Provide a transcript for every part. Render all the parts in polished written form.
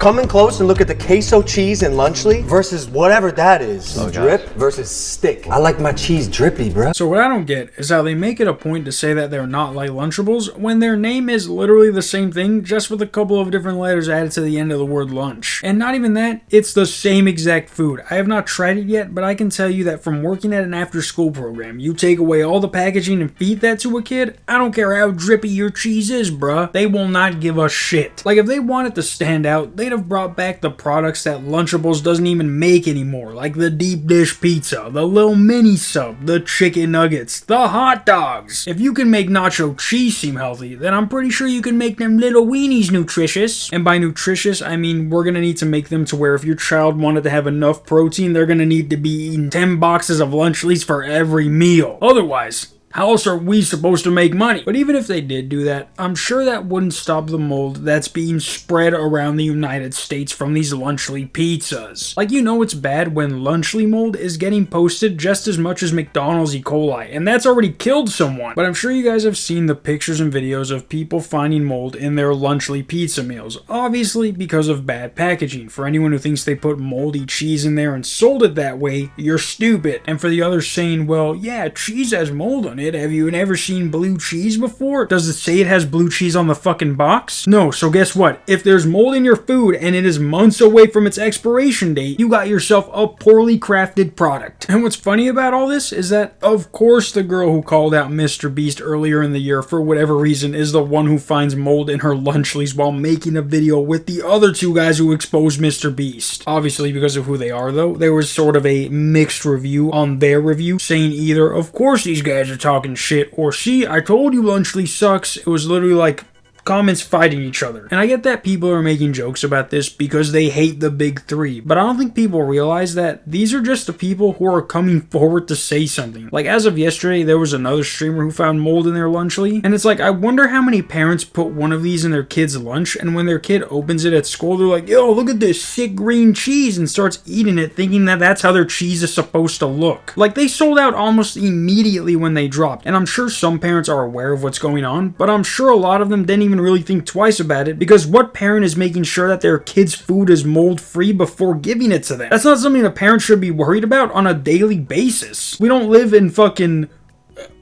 Come in close and look at the queso cheese in Lunchly versus whatever that is. Oh, drip versus stick. I like my cheese drippy, bruh. So what I don't get is how they make it a point to say that they're not like Lunchables when their name is literally the same thing, just with a couple of different letters added to the end of the word lunch. And not even that, it's the same exact food. I have not tried it yet, but I can tell you that from working at an after-school program, you take away all the packaging and feed that to a kid, I don't care how drippy your cheese is, bruh. They will not give a shit. Like, if they wanted to stand out, they'd have brought back the products that Lunchables doesn't even make anymore, like the deep dish pizza, the little mini sub, the chicken nuggets, the hot dogs. If you can make nacho cheese seem healthy, then I'm pretty sure you can make them little weenies nutritious. And by nutritious, I mean we're gonna need to make them to where if your child wanted to have enough protein, they're gonna need to be eating 10 boxes of Lunchleys for every meal. Otherwise, how else are we supposed to make money? But even if they did do that, I'm sure that wouldn't stop the mold that's being spread around the United States from these Lunchly pizzas. Like, you know it's bad when Lunchly mold is getting posted just as much as McDonald's E. coli, and that's already killed someone. But I'm sure you guys have seen the pictures and videos of people finding mold in their Lunchly pizza meals, obviously because of bad packaging. For anyone who thinks they put moldy cheese in there and sold it that way, you're stupid. And for the others saying, well, yeah, cheese has mold on it. Have you ever seen blue cheese before? Does it say it has blue cheese on the fucking box? No, so guess what? If there's mold in your food and it is months away from its expiration date, you got yourself a poorly crafted product. And what's funny about all this is that, of course, the girl who called out mrbeast earlier in the year for whatever reason is the one who finds mold in her Lunchleys while making a video with the other two guys who exposed mrbeast. Obviously, because of who they are, though, there was sort of a mixed review on their review, saying either, of course these guys are talking shit, or see, I told you Lunchly sucks. It was literally like comments fighting each other. And I get that people are making jokes about this because they hate the big three, but I don't think people realize that these are just the people who are coming forward to say something. Like, as of yesterday, there was another streamer who found mold in their Lunchly, and it's like, I wonder how many parents put one of these in their kid's lunch, and when their kid opens it at school, they're like, yo, look at this sick green cheese, and starts eating it thinking that that's how their cheese is supposed to look. Like, they sold out almost immediately when they dropped, and I'm sure some parents are aware of what's going on, but I'm sure a lot of them didn't even really think twice about it, because what parent is making sure that their kid's food is mold free before giving it to them? That's not something a parent should be worried about on a daily basis. We don't live in fucking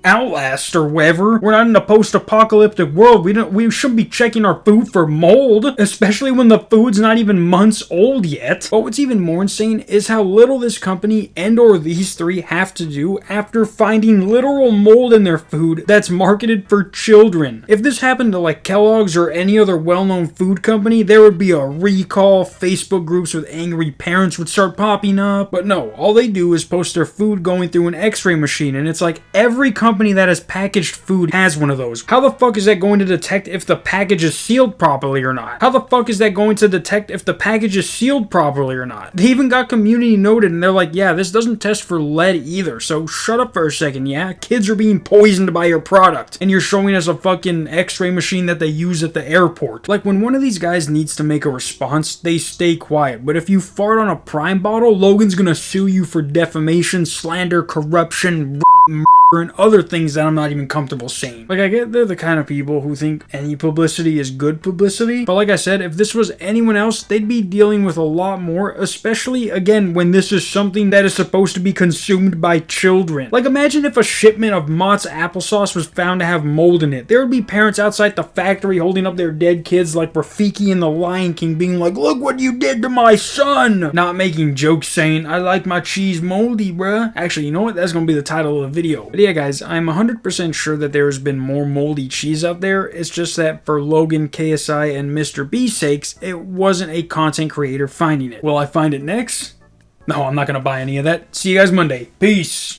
Outlast or whatever. We're not in a post-apocalyptic world. We shouldn't be checking our food for mold, especially when the food's not even months old yet. But what's even more insane is how little this company and or these three have to do after finding literal mold in their food that's marketed for children. If this happened to like Kellogg's or any other well-known food company, there would be a recall, Facebook groups with angry parents would start popping up. But no, all they do is post their food going through an x-ray machine, and it's like every company that has packaged food has one of those. How the fuck is that going to detect if the package is sealed properly or not? How the fuck is that going to detect if the package is sealed properly or not? They even got community noted, and they're like, yeah, this doesn't test for lead either, so shut up for a second, yeah? Kids are being poisoned by your product, and you're showing us a fucking x-ray machine that they use at the airport. Like, when one of these guys needs to make a response, they stay quiet, but if you fart on a Prime bottle, Logan's gonna sue you for defamation, slander, corruption, and other things that I'm not even comfortable saying. Like, I get they're the kind of people who think any publicity is good publicity, but like I said, if this was anyone else, they'd be dealing with a lot more, especially, again, when this is something that is supposed to be consumed by children. Like, imagine if a shipment of Mott's applesauce was found to have mold in it. There would be parents outside the factory holding up their dead kids like Rafiki in The Lion King, being like, look what you did to my son! Not making jokes saying, I like my cheese moldy, bruh. Actually, you know what? That's gonna be the title of the video. But yeah, guys, I'm 100% sure that there has been more moldy cheese out there. It's just that for Logan, KSI, and mrbeast's sakes, it wasn't a content creator finding it. Will I find it next? No, I'm not gonna buy any of that. See you guys Monday. Peace!